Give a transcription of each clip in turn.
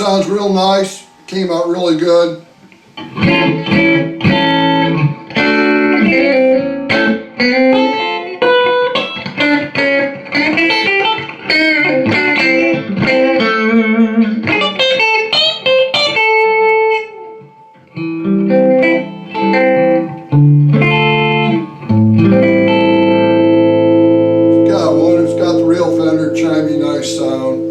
sounds real nice. Came out really good. Got one. It's got the real Fender chimey, nice sound.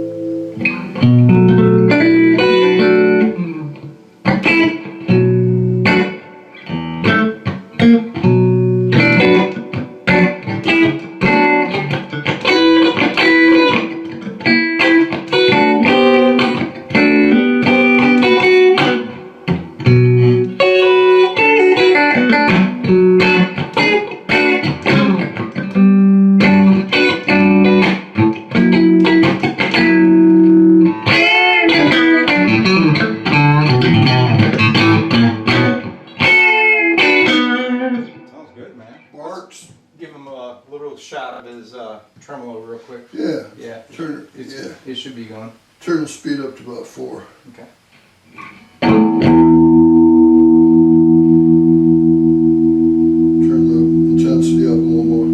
Works. Give him a little shot of his tremolo real quick. Yeah. Yeah. Turn it. Yeah. It should be going. Turn the speed up to about 4. Okay. Turn the intensity up a little more.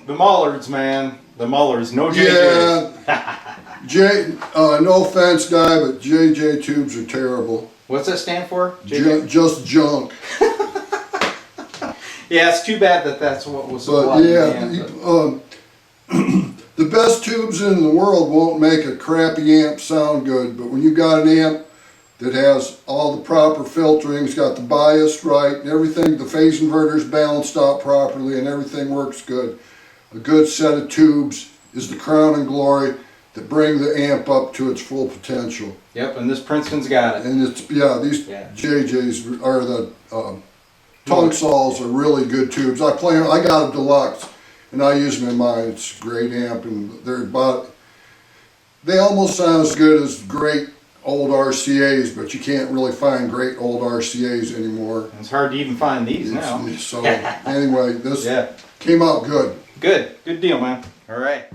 The Mullards, man. The Mullards. No JJs. Yeah. No offense, guy, but JJ tubes are terrible. What's that stand for? Just junk. Yeah, it's too bad that that's what was so But yeah, the best tubes in the world won't make a crappy amp sound good, but when you got an amp that has all the proper filtering, it's got the bias right, and everything, the phase inverter's balanced out properly, and everything works good. A good set of tubes is the crown and glory that bring the amp up to its full potential. Yep, and this Princeton's got it. And it's, yeah, these JJs are the Tungsols are really good tubes. I got a deluxe, and I use them in mine. It's a great amp, and they almost sound as good as great old RCAs, but you can't really find great old RCAs anymore. It's hard to even find these now. So anyway, this came out good. Good deal, man. All right.